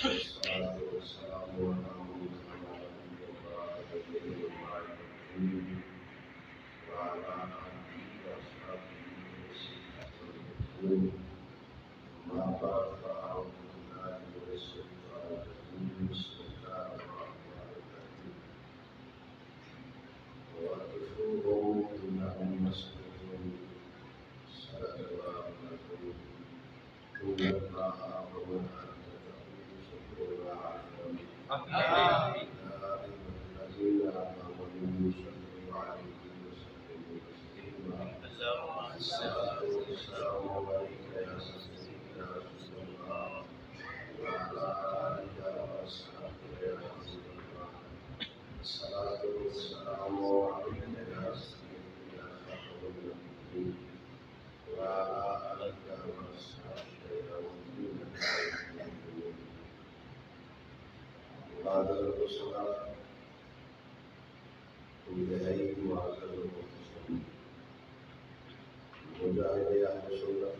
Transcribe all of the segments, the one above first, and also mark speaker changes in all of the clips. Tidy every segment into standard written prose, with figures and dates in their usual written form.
Speaker 1: والصلاة والسلام على من كان نبيا وعلى آله وعلى آله وأصحابه وسلم. أما بعد فأعوذ بالله من الشيطان الرجيم. بسم الله الرحمن الرحيم. وقفوهم إنهم مسؤولون. صدق الله العظيم. إن الله وملائكته يصلون على النبي يا أيها الذين آمنوا صلوا عليه وسلموا تسليما. الصلاة والسلام عليك يا سيدنا رسول الله وعلى آلك وأصحابك يا حبيب الله. الصلاة والسلام عليك يا سيدي يا خاتم النبيين وعلى آلك وأصحابك يا ولي المؤمنين. بعد الصلاة انتهائی معذر المحتشم مجاہد اہل سنت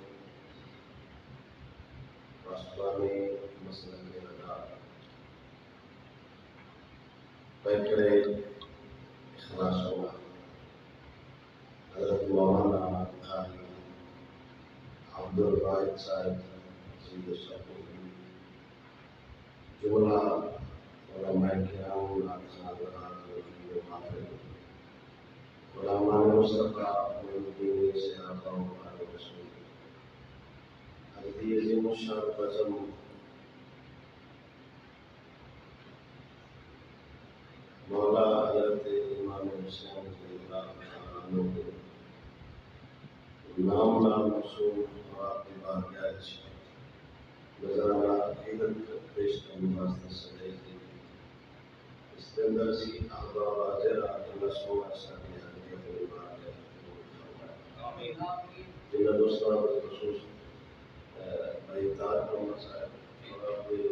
Speaker 1: پاسبان مسلک رضا پیکر اخلاص ہوگا حضرت مولانا قاری عبد الواحد صاحب سید الشافعی جملہ علماء کرام حاضرات و حاضرین علماء مصطفیٰ محمدین صحابہ و آل رسول حضرت عظیم الشان بزم مولا حضرت امام حسین رضی اللہ تعالیٰ عنہ نام معصوم اور عبادت نظرانہ عقیدت پیش کرنے واسطے سجائی تھی. اس کے اندر سی احباب حاضر اللہ سونا ساتھی حضرت ایمان جنہ دوستان بالخصوص بھائی طارق محمد صاحب اور اپنے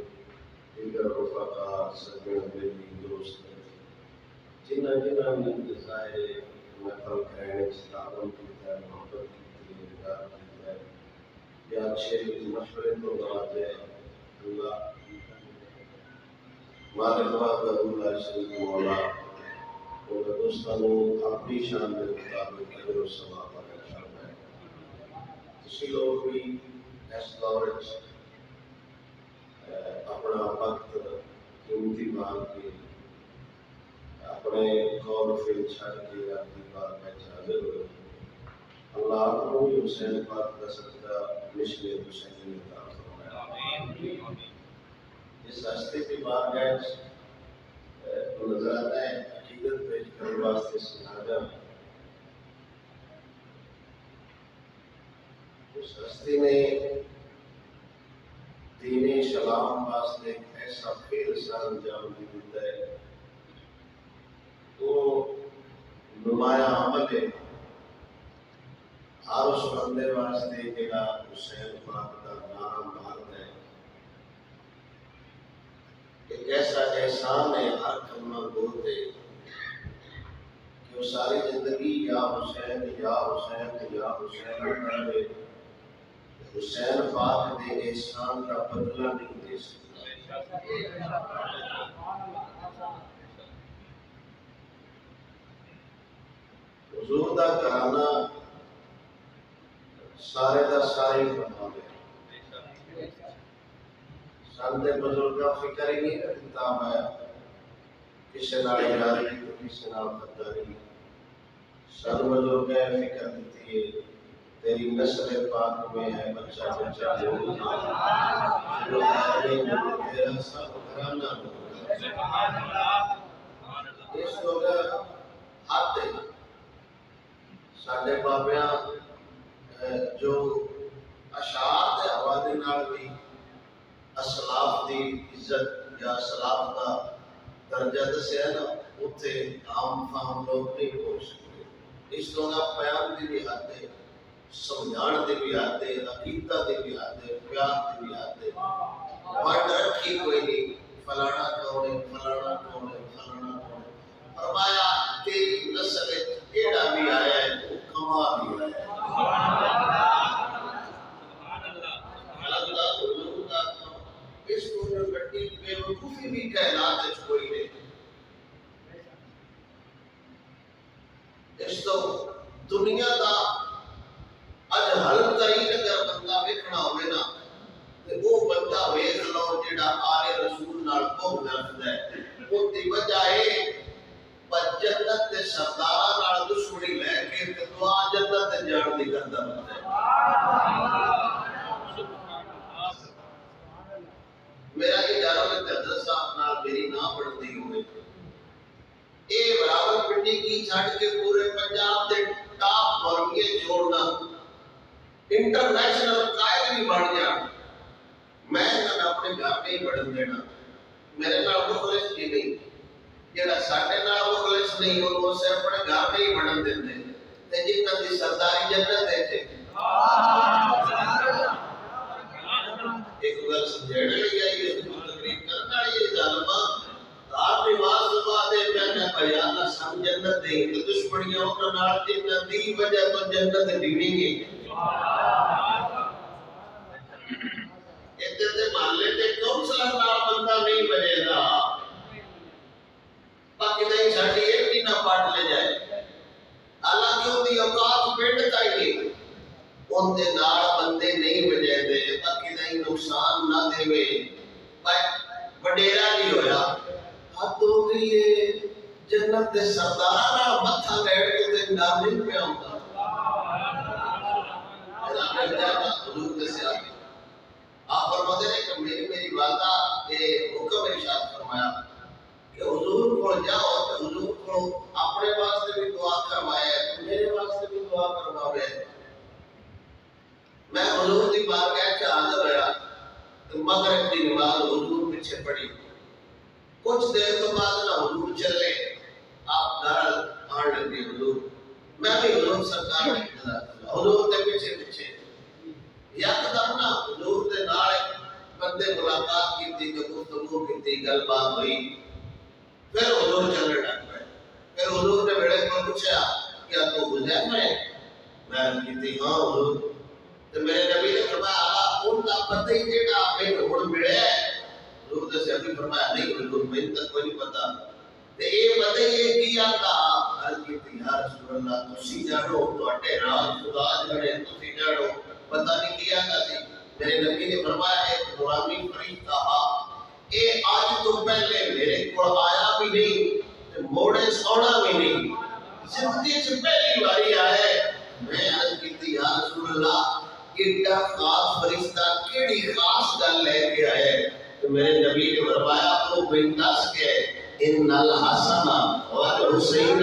Speaker 1: دیگر رفقا سجن بیلی دوست جنہ نے ظاہر محفل کرنے استعدام کی ہے محبت کی ہے ادار کی ہے یا اچھے مشورے کو نوازے اللہ مالک وحدہ لا شریک مولا اور دوستانوں اپنی شان کے مطابق اجر و ثواب عطا فرمائے. کسی لوگ بھی اس دور اپنا وقت قیمتی بال کے اپنے قول فعل چھڑ کے اپنی بات میں حاضر ہوئے. اللہ کو حسین پاک کا صدقہ مثل حسین عطا فرمائے. اس راستے کی بات ہے تو نظر آتا ہے عقیدت پیش کرنے واسطے سناجا اس راستے میں دین اسلام واسطے ایک ایسا فعل سر انجام دیتا ہے تو نمایاں عمل ہے. ہر اس بندے واسطے جڑا حسین پاک کا نام مارتا ہے ایک ایسا احسان ہے ہر کلمہ بولتے کہ وہ ساری زندگی یا حسین یا حسین یا حسین کرے حسین پاک کے احسان کا بدلہ نہیں دے سکتا. حضور دا گھرانہ سارے دا سارے بنا دے سارے بزرگ کا فکر ہی نہیں کرتا ہے کسی نال یاری تو کسی نال غداری. سارے بزرگ کا فکر دیتی ہے تیری نسل پاک میں ہے بچہ بچہ جو تیرا سب گھرانہ اس لوگ ہاتھ سارے بابیاں جو اشعار کے حوالے نال بھی اسلاف دی عزت یا اسلاف کا درجہ دسیا نا اتنے عام فہم لوگ نہیں پہنچ سکتے. اس طرح کا بیان کی بھی حد ہے سمجھان کی بھی حد ہے عقیدہ کی بھی حد ہے پیار کی بھی حد ہے. ونڈ رکھی کوئی نہیں فلانا کون ہے فلانا کون ہے فلانا کون ہے. فرمایا تیری نسل کیڑا بھی آیا ہے وہ کما بھی آیا ہے. اس کو کٹی بیوقوفی بھی کائنات وچ کوئی نہیں. اس تو دنیا دا اجہل ترین اگر بندہ ویکھنا ہوئے نا تے وہ بندہ ویکھ لو جڑا آل رسول نال بہت رکھدا ہے. اس دی وجہ ہے پر جنت دے سرداراں نال دشمنی لے کے تے دعا جنت تے جان دی کردا بندہ ہے. میرا یہ ڈر ہے کہ حضرت صاحب نال میری نہ بڑھتی ہوئے اے براول پنڈی کی چھٹ کے پورے پنجاب دے ٹاپ مولوی جوڑنا انٹرنیشنل قائد بھی بن جان. میں اپنے گھر میں ہی بڑھن دینا. میرے نال مخلص بھی نہیں جڑا ساڈے نال مخلص نہیں وہ سے اپنے گھر میں ہی بڑھن دیندے تے جنت دی سرداری جنت دے تے ایک گل سمجھنے لئی آئی ہے تقریر کرنا یہ ظالما آپ نماز صبح دے میں بیان نہ سم جنت دے تے دشمنیاں انہاں نال جنت دی وجہ تو جنت ڈیڑی گئی. ادھر دے محلے دے کونسلر نال بندہ نہیں بنے گا باقی نہیں ساڈی ایک بھی نہ پڑھ لے جائے. حالانکہ ان دی اوقات پنڈ تک نہیں ان دے نال بندے نہیں بجے دے باقی نہیں نقصان نہ دے وڈیرا نہیں ہویا. حد ہو گئی ہے جنت دے سرداراں نال متھا لیٹ کے تے نام نہیں پیا ہوندا. حضور دے سے آپ فرماتے ہیں کہ میری والدہ یہ حکم ارشاد فرمایا کہ حضور کو جاؤ تو حضور کو اپنے واسطے بھی دعا کروایا ہے میرے واسطے بھی دعا کرواوے. میں حضور دی بارگاہ وچ حاضر ہویا تو مغرب دی نماز حضور پیچھے پڑھی. کچھ دیر تو بعد نہ حضور چلے آپ گھر آن لگے حضور. میں بھی حضور سرکار کے انتظار حضور دے پیچھے پیچھے یکدم نہ حضور دے نال بندے ملاقات کی جو گفتگو کی گل بات ہوئی. پھر حضور چلنے لگ پے. پھر حضور نے میرے کو پوچھا کیا تو حذیفہ ہے؟ میں کہتی ہاں حضور. تو میرے نبی نے فرمایا ان کا پتہ ہی جیڑا میں ہن ملیا ہے. حضور نے سے فرمایا نہیں حضور میں تک کوئی نہیں پتا. تے اے پتہ ہی کی آتا عرض کیتی یا رسول اللہ تسی جانو تواڈے راز خدا جڑے تسی جانو پتہ نہیں کیا تھا سی. میرے نبی نے فرمایا ایک غلامی فرشتہ اے آج تو پہلے میرے کو آیا بھی نہیں موڑے سونا بھی نہیں زندگی سے پہلی باری آئے. میں عرض کیتی یا رسول اللہ ایڈا خاص فرشتہ کیڑی خاص گل لے کے آئے. تو میرے نبی نے فرمایا تو بنداس کے ان الحسن والحسین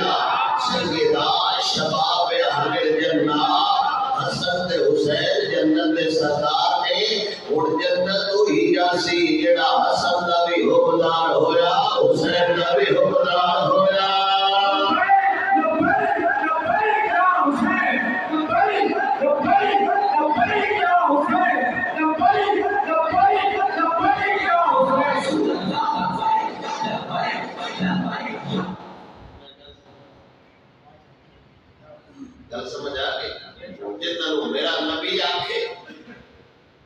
Speaker 1: سیدا شباب اہل الجنہ. حسن تے حسین جنت دے سردار نے اور جنت وہی جاسی جڑا حسن دا بھی حکمدار ہویا حسین دا بھی حکمدار ہویا. گل سمجھ آ گئی جتنا میرا نبی آکھے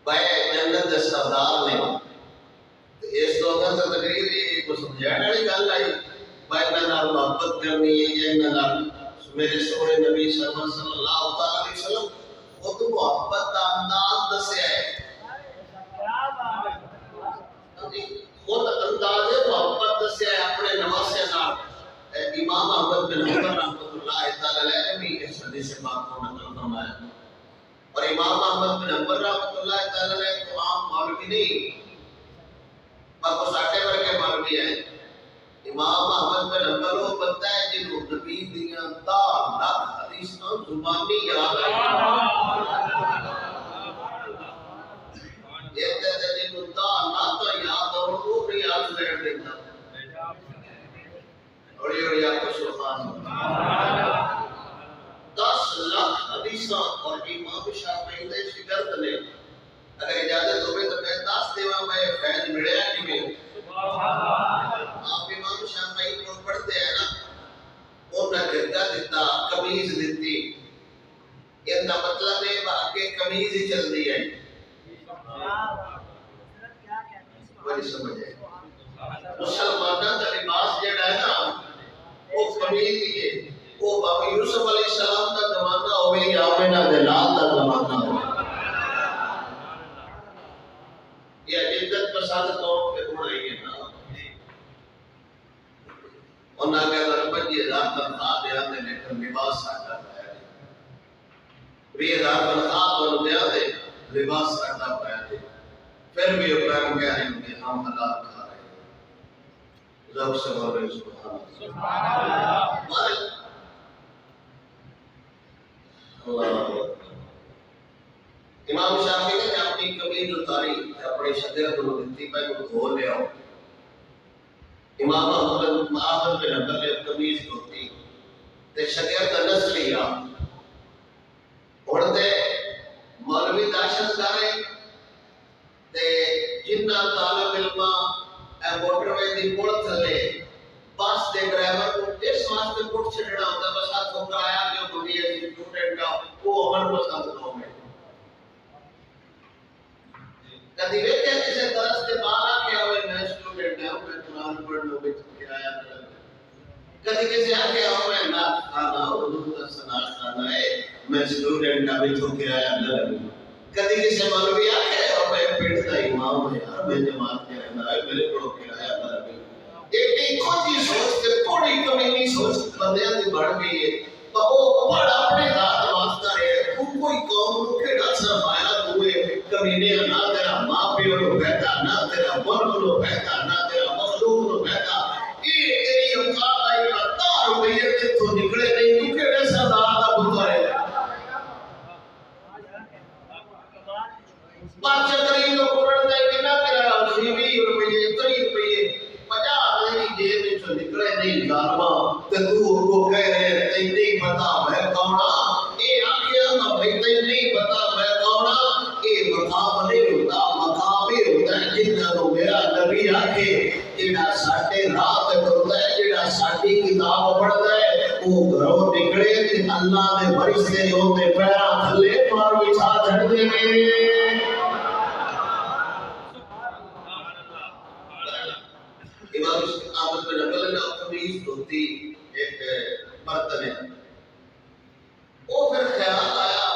Speaker 1: بھائی جنت دے سردار نے اس تو اگر تو تقریر کو سمجھانے والی گل آئی بھائی میں نال محبت کرنی ہے یا میں نال میرے سونے نبی صلی اللہ علیہ وسلم خود محبت کا انداز دسیا ہے. خود انداز محبت دسیا ہے اپنے نواسے نال. امام احمد بن حنبل رحمۃ اللہ تعالی علیہ نے بھی اس حدیث پاک کو نقل فرمایا. اور امام احمد بن حنبل رحمۃ اللہ تعالی علیہ کو عام مولوی نہیں پر وہ ساٹے ورگے مولوی ہیں. امام احمد بن حنبل وہ بندہ ہے جنہوں نبی دیاں تا لاکھ حدیثاں زبانی یاد ہے. جنہوں تا لاکھ یاد ہو وہ نہیں یاد لیٹ دیتا. اور آپ کو سبحان اللہ 10 لاکھ حدیثاں اور امام شافعی دے شگرد نے اگر اجازت ہوئے تو میں 10 دیواں میں فیض ملیا کہ میں آپ امام شافعی کو پڑھتے ہیں نا انہوں نے گردہ دیتا قمیض دیتی ان کا مطلب ہے کہ قمیض ہی چل دی ہے. بڑی سمجھ ہے مسلمانوں کا لباس جڑا ہے نا وہ قمیض ہی ہے، وہ بابا یوسف علیہ السلام کا زمانہ ہوئے یا آمنہ دلال کا زمانہ ہوئے، یہ عدت پسند قوم پہ ہو رہی ہے نا، انہاں کے اندر 25,000 تنخواہ دیا دے لیکن لباس ساڈا پایا دے، 20,000 تنخواہ بن دیا دے لباس ساڈا پایا دے، پھر بھی ابراہیم کہہ رہے ہیں کہ ہم حلال کھا رہے ہیں، ذوق سے بول رہے سبحان اللہ، اللہ امام شافعی نے اپنی قمیض اتاری اپنے شاگرد کو دتی پہ کو دھو لیا، امام احمد بن حنبل نے قمیض دھوتی تے شاگرد نس لیا، ہن تے مولوی دہشت کرے تے جنہ طالب علم موٹر وے دی پل تھلے بس دے ڈرائیور کو اس واسطے پٹ چھڑنا ہوتا بس ہاتھ کو کرایا کہ وہ بڑی ہے اسٹوڈنٹ کا وہ عمل پسند قوم ہے، کدی ویکھیا کسی درس کے باہر کیا ہوئے میں اسٹوڈنٹ ہوں میں قرآن پڑھنے وچ کرایہ دے، کدی کسی آکھیا ہو میں نعت خوانا اردو کا سنات خوانا ہے میں اسٹوڈنٹ ابھی تو کرایہ نہ لگوں، کدی کسی مولوی آکھیا ہو میں پنڈ دا امام ہوں یار میں جماعت کے رہنا ہے میرے کو کرایہ نہ لگے، ایک کھوجی سوچ تے تھوڑی کمی سوچ بندیاں دی بڑھ گئی ہے، وہ پڑھ اپنے ذات واسطہ ہے کوئی قوم کو کیڑا سرمایہ ہوئے کمینے نہ تیرا ماں پیو نو پیدا نہ تیرا ملک نو پیدا نہ تیرا مخلوق نو پیدا، یہ تیری اوقات آئی بتا روپیے تے تو نکلے نہیں تو کیڑے سردار دا پتر ہے، بادشاہ کریم کو پڑھتا ہے کہ نہ تیرا 20 روپیے 30 روپیے 50 میری جیب وچوں نکلے نہیں ظالما تے تو کو کہہ رہے تینوں نہیں پتا میں کون ہاں، اے آکھیا نہ بھئی تینوں نہیں پتا میں کون ہاں، اے مقام نہیں ہوتا مقام ہی ہوتا ہے جنہاں نو میرا نبی آکھے جڑا ساڈے راہ تے ٹردا ہے جڑا ساڈی کتاب پڑھدا ہے وہ گھروں نکلے تے اللہ دے فرشتے اوتے پیراں تھلے مار بچھا چھڑدے نے، امام احمد بن حنبل نے قمیض دھوتی ایک برتن ہے، وہ پھر خیال آیا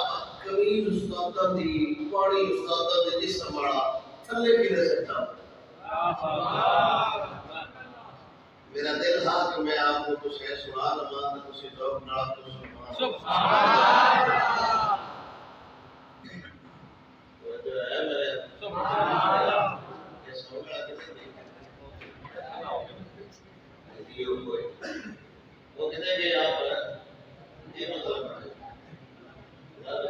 Speaker 1: قمیض استادہ دی پانی استادہ دے جسم والا تھلے کدے سٹا، میرا دل تھا کہ میں آپ کو کچھ ہے سنا لگا تو کسی ذوق نال تو سبحان اللہ، وہ جو ہے میرے سبحان اللہ یہ سوچا کہ وہ کہتے ہیں آپ یہ مطلب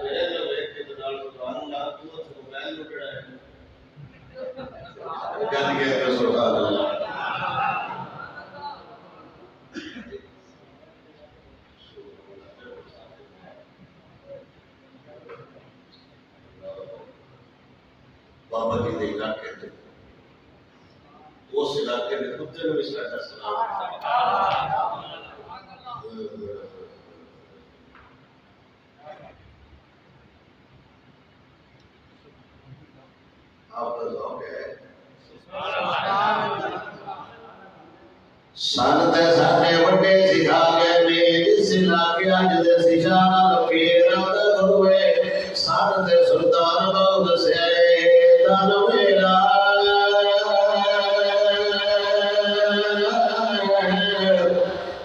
Speaker 1: میرے لوگ ایک کے دال سبحان اللہ تو موبائل لٹڑا ہے کہہ گیا کہ سبحان اللہ بابا جی دے علاقے تھے اس علاقے میں کتے نے بھی ساڈا سلام آپ کا ذوق ہے سانتے سانے وڈے سکھا کے نے جس علاقے اج دے سشانہ پھیرا ہوئے سانتے سلطان بہت سے تن میرا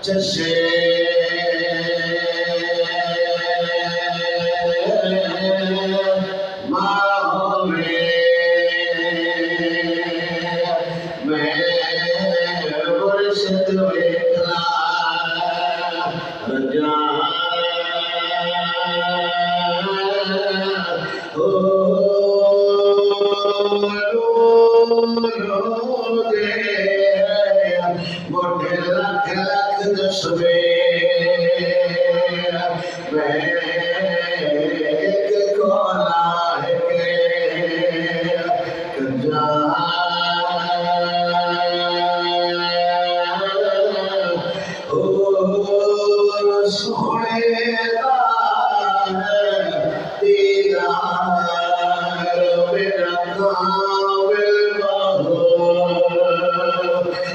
Speaker 1: چشے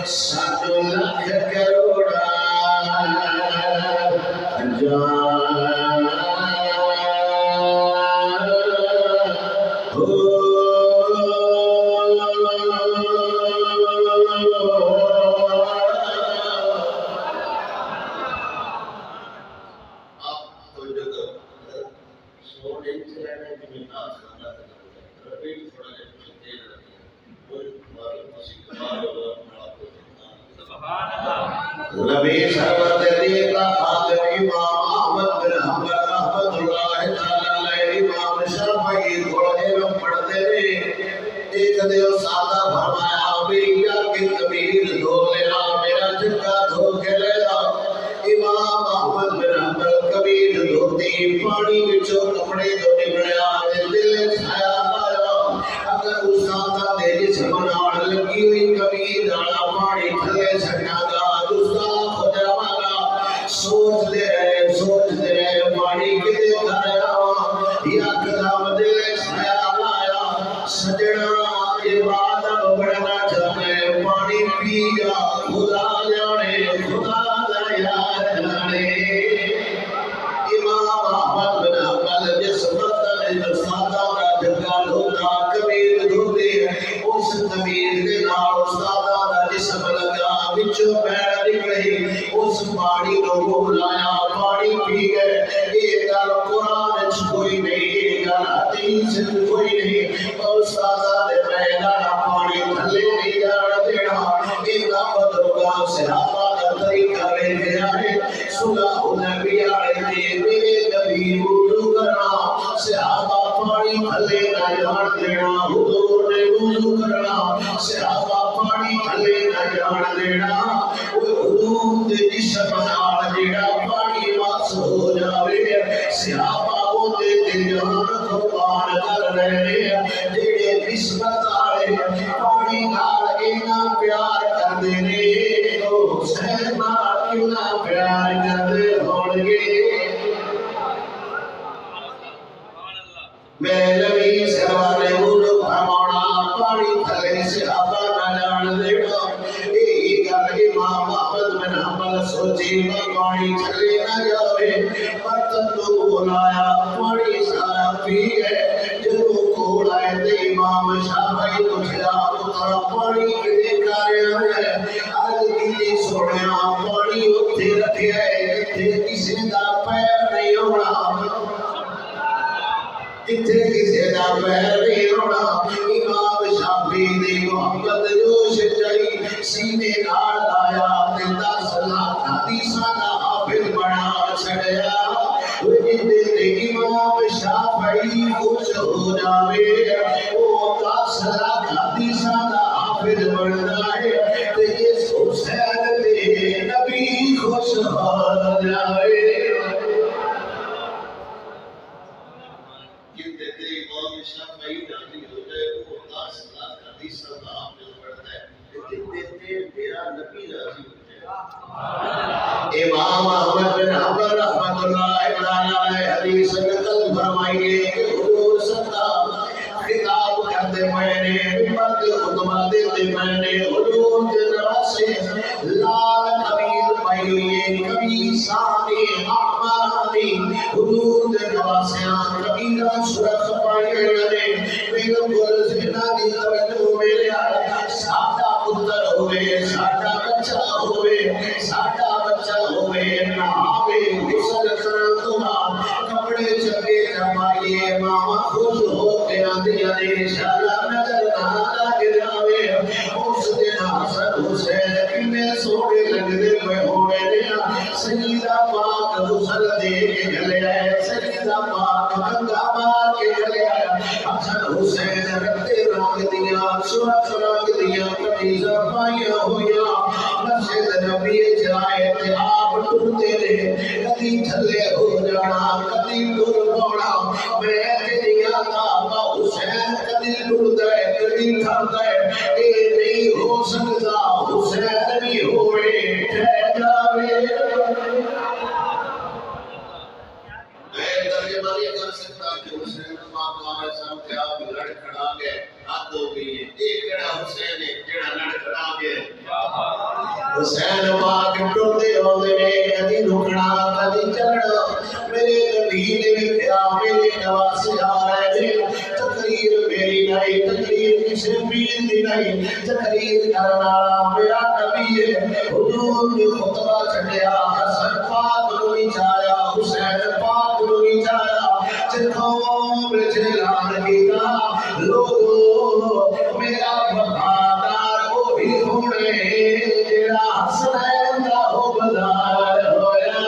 Speaker 1: ساتو لاکھ کروڑا جان نبی سرور دلی کا خاتم امام احمد بن حنبل رحمۃ اللہ تعالی علیہ امام شافعی تھوڑے میں پڑھتے رہے ایک دیو سادہ فرمایا میری یا کہ کبیر دھو لینا میرا جگہ دھو کے لینا امام احمد بن حنبل کبیر دھوتی پانی وچوں کپڑے دھو نکلیا دل چھایا آیا اگر استاد دے جسم نال لگی ہوئی کبیر والا پانی تھلے سٹا گا سوچ دے رہے پانی کدے گھر آوا یا کلام دل خیال آیا سجنا یہ بات اب بڑھنا چاہے پانی پی گا خدا جانے خدا دا یار جانے امام احمد بن حنبل جس برتن سادہ کا جگہ دھوتا کبیر دھوتے اس کبیر کے نال استاد دا جسم لگا وچوں پیر نکلی اس پانی کو بلایا پانی پی گئے یہ گل قرآن وچ کوئی نہیں یہ گل حدیث وچ کوئی نہیں استاد دے میدان پانی تھلے نہیں جان دینا یہ دعوت ہوگا صحابہ کا طریقہ لے کے آئے صلح النبیہ نے میرے نبی وضو کرنا صحابہ پانی تھلے نہ جان دینا حضور نے وضو کرنا صحابہ پانی تھلے نہ جان دینا حضور دے جسم نال جڑا پانی واس ہو جاوے صحابہ او دے جان قربان کر رہے جڑے نسبت والے پانی نال اینا پیار کردے نے او حسین نال کتنا پیار کردے ہون گے میرے نبی سرور نے وضو فرمانا پانی تھلے صحابہ نہ جان دینا امام احمد بن حنبل سوچی پانی تھلے نہ جاوے برتن تو بلایا پانی سارا پی گئے جب کول آئے تے امام شافعی پوچھا پتر پانی کدے کاریا ہے عرض کیتی سونیا پانی اوتھے رکھیا ہے جتھے کسی دا پیر نہیں ہونا جتھے کسی دا پیر نہیں ہونا امام شافعی دی محبت جوش چاہی سینے نال لایا تے 10 لاکھ حدیثاں دا حافظ بنا چھڑیا تے امام شافعی خوش ہو جاوے او 10 لاکھ حدیثاں دا حافظ بندا ہے تے اس حسین تے نبی خوش ہو جاوے امام شافعی راضی ہو جائے وہ 10 لاکھ حدیثاں دا حافظ بنتا ہے لیکن میرا نبی راضی ہو جائے امام احمد بن حنبل رحمۃ اللہ تعالی علیہ حدیث نقل فرمائیے کہ حضور صلی خطاب کرتے میں نے مرد خطبہ دیتے میں نے حضور کے نواسے لال قمیض پائی ہوئی کبھی سانے احمانی حضور کے نواسے کبیرہ سرخ پائی ہوئے بالکل زندہ دی توجہ میرے سادہ پتر ہوئے سادہ بچہ ہوئے سادہ بچہ ہوئے نہاوے غسل کرن تو بعد کپڑے چنگے جمائیے ماما خوش ہو کے آندی انشاءاللہ نظر نہ لگ جاوے اس دن حسن حسین کنے سوڑے لگنے میں ہوئے دیا سیدہ پاک غسل دے کے گلے آئے سیدہ پاک گنگا مار کے گلے آئے حسن حسین رکھتے رنگ دیا سرخ رنگ دیا کمیزہ پائیا ہویا مسجد نبی جائے تے آپ ٹرتے رہے کدی تھلے ہو جانا کدی ٹر پونا میں تیریا تابا حسین کدی ٹر دے کدی تھر دے اے نہیں ہو سکتا حسین بھی ہوئے ٹھہ جاوے میں ترجمہ نہیں کر سکتا کہ حسین ماں کامے سامنے آپ لڑ کھڑا گئے ہاتھ ہو گئی ایک کڑا حسین ہے جڑا لڑ کھڑا گئے حسین پاک ٹرتے ہوندے نے کدی رکنا کدی چلنا میرے نبی نے لکھیا میرے نواسے آ رہے ہیں تقریر میری نہیں تقریر کسی پیر دی نہیں تقریر کرنا میرا نبی ہے حضور نے خطبہ چھڑیا حسن پاک نو نہیں چایا حسین پاک نو نہیں چایا جتوں وچ اعلان کیتا لوگو میرا وفادار وہی ہونے جڑا حسین دا حوبدار ہویا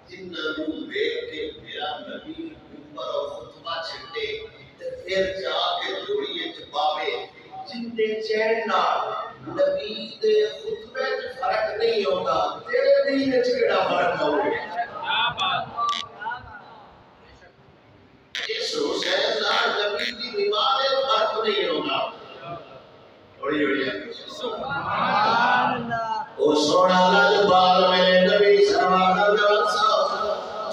Speaker 1: جنہاں نوں ویکھ کے میرا نبی منبر اور خطبہ چھڈے تے پھر جا کے جوڑیے چ پاوے جندے چین نال نبی دے خطبے چ فرق نہیں ہوندا تیرے دین وچ کیڑا فرق ہوے کیا بات اس حسین نال نبی دی نماز فرق نہیں ہوندا بڑی بڑی سبحان اللہ او سونا لاجوال میرے نبی سرور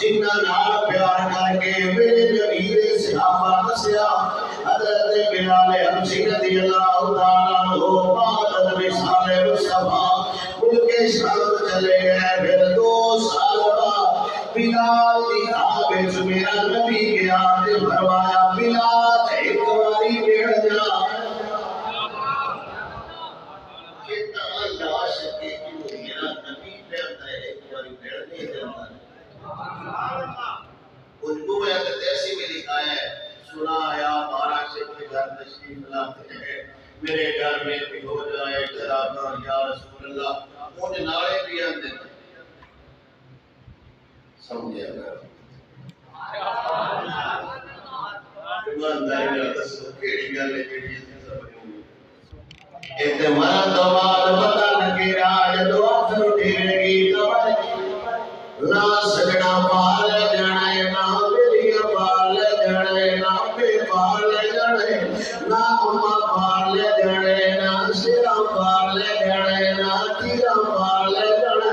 Speaker 1: جنہاں نال پیار کر کے میرے نبی دے صحابہ دسیا حضرت بلال حبشی رضی اللہ تعالیٰ عنہ بعد وصال مصطفیٰ ملک شام چلے گئے پھر 2 سال بعد بلال دی خواب وچ میرا نبی گیا تے فرمایا بلال ایک واری بیٹھ جا کتنا لا سکے کہ میرا نبی بیٹھتا ہے ایک واری بیٹھ نہیں جاتا اردو میں ایسی میں لکھا ہے سنا آیا 12 سے کے گھر تشریف لاتے ہیں میرے گھر میں بھی ہو جائے چراغاں یا رسول اللہ ان نالے بھی آتے ہیں سمجھے اگر ایمانداری میں دسو کیڑی گل ہے جڑی ایک مرن تو بعد پتہ لگے راج دو اکھر اٹھے گی قبر نا سجنا پال جانا نا میری پال جانا نا بے پال جانا نا اما پال جانا نا سیرا پال جانا نا تیرا پال جانا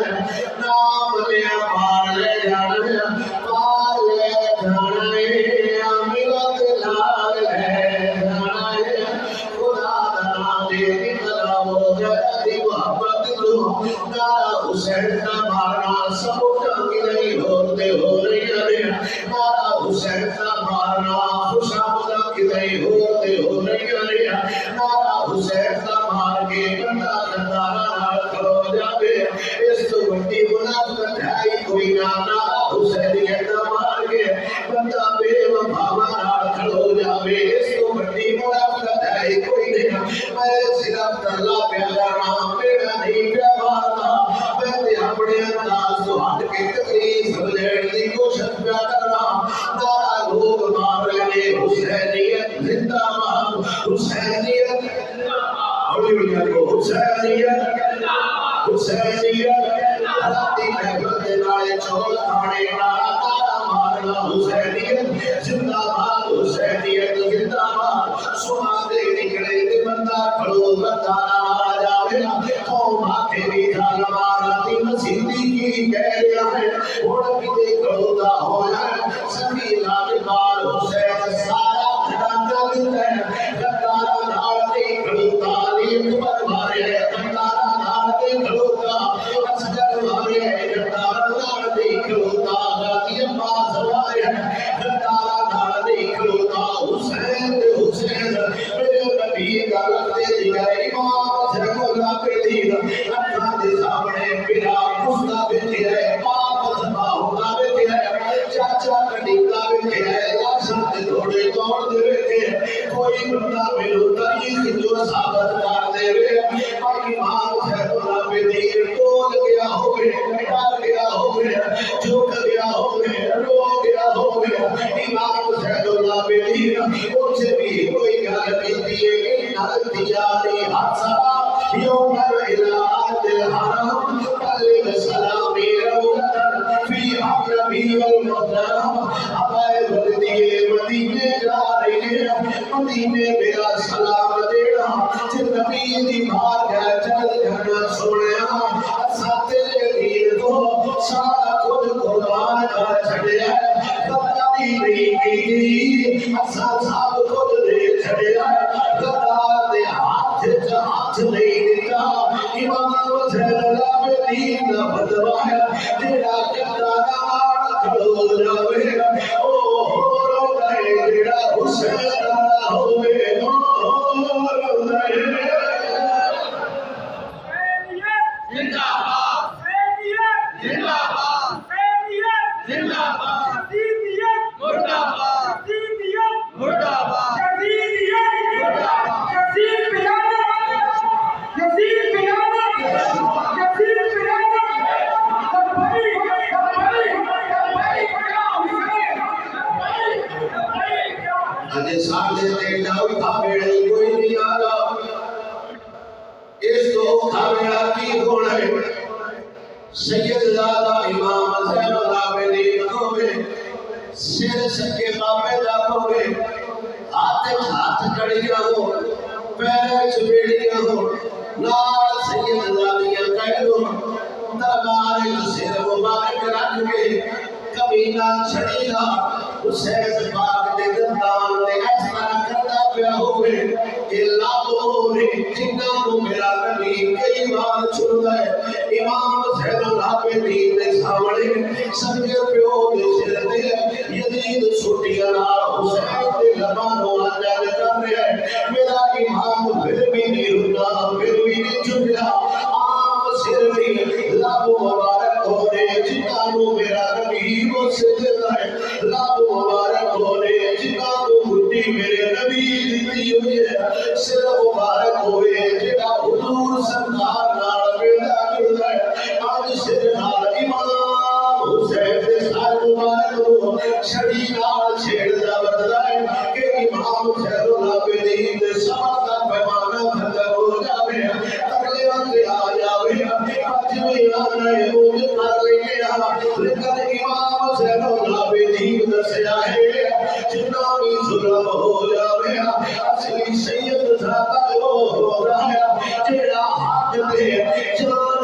Speaker 1: نا ملیا پال جانا پال جانا ملت لال ہے جانا خدا دا دے نکلا وہ جدی محبت لو نارا حسین کا مارنا سب نہیں ہوتے ہو رہی ہے مارا حسین کا مارنا خوشامدہ کی نہیں ہوتے ہو رہی ہے مارا حسین کا مار کے بندہ نظارہ نال کھڑو جاوے اس تو بڑی منافقت ہے کوئی نہ نارا حسین یہ مار کے بندہ بے وفا نال کھڑو جاوے اس تو بڑی منافقت ہے کوئی نہیں میں صرف اللہ پیارا نام میرا نہیں پیارا میں اپنے انداز تو ہٹ کے تقریر سمجھنے کی کوشش کرنا نارا لوگ مار رہے حسینیت زندہ باد حسینیت حسینیت حسینیت راتی محفل دے نالے چول کھانے نارا مارنا حسینیت زندہ باد حسینیت زندہ باد سنا دے نکلے تے بندہ کھڑو بندہ نہ جاوے قوم آکھے بھی ظالم آراتی مسیحی کی کہہ رہا ہے اور کتے کھڑوتا ہویا ہے سبھی لاجبال حسین سارا کھڑانا دیتا ہے گدارا نارتے کھڑوتا علی اکبر مارے ہے گدارا نارتے کھڑوتا اصغر مارے ہے گدارا نارتے کھڑوتا غازی عباس مارے ہے گدارا نارتے کھڑوتا حسین حسین میرے نبی کا لگتے دیگا امام حسین اللہ پہ دیگا اکھاں دے سامنے پھرا کستا بیٹھے ہے باپ سبا ہوتا بیٹھے ہے چاچا کٹیکا بیٹھے ہے لاشا دے دوڑے دوڑ دے بیٹھے کوئی بندہ ملو تاریخ جو ثابت کر دے وے باقی امام حسین اللہ پہ دیر ٹول گیا ہوئے ڈر گیا ہوئے جھک گیا ہوئے رو گیا ہوئے امام حسین اللہ پہ دیر ان سے بھی کوئی گل کیتی ہے ان تجاری حادثہ یوم الہاد الحرام بلغ سلامی روضتا فی حرمی والمحترم ابائے بلدی مدینے جا رہے ہیں مدینے میرا سلام دینا جن نبی دی بار گیا چل جانا سوڑیا اسا تیرے دیر کو سارا کچھ قربان کر چھڑیا غداری نہیں کی اسا سب کچھ دے چھڑیا غدار دے اج ساڈے تے ڈاؤٹا ویڑے کوئی نہیں آ رہا اس تو کھاویا کی ہونا ہے سید زادہ امام زین العابدین ہوئے سر سکے بابے دا ہوئے ہاتھ کڑیاں ہو پیر چبیڑیاں ہو لال سید زادیاں قید ہو دربار سر مبارک رکھ کے کبھی نہ چھڑی گا حسین پاک دے دندان دے اس طرح کرتا پیا ہوئے کہ لابوں نے جنہاں کو میرا نبی کئی بار چھوڑ گئے امام زین العابدین دے سامنے سنگے پیو دے سر دے یزید چھوٹیاں نال حسین دے لبانوں آجال کر رہے ہیں میرا امام پھر بھی نہیں رکا پھر بھی نہیں جھکا عام سر بھی لابوں مبارک ہونے جنہاں کو میرا نبی وہ سجدہ ہے لابوں مبارک ہونے جنہاں کو گھٹی میرے نبی دیتی ہوئی ہے سر مبارک ہوئے جنہاں حضور سرکار نال بیڑا کردہ ہے آج سر نال امام حسین دے سار مبارک ہو چھڑی نال چھیڑ دا بدلا ہے کہ امام زین العابدین دے سمر دا پیمانہ ختم ہو جاوے اگلے وقت آ جاوے آج میں آنا ہے مجھے کر لیں لیکن امام زین العابدین دسیا ہے جتنا بھی ظلم ہو جاوے اصلی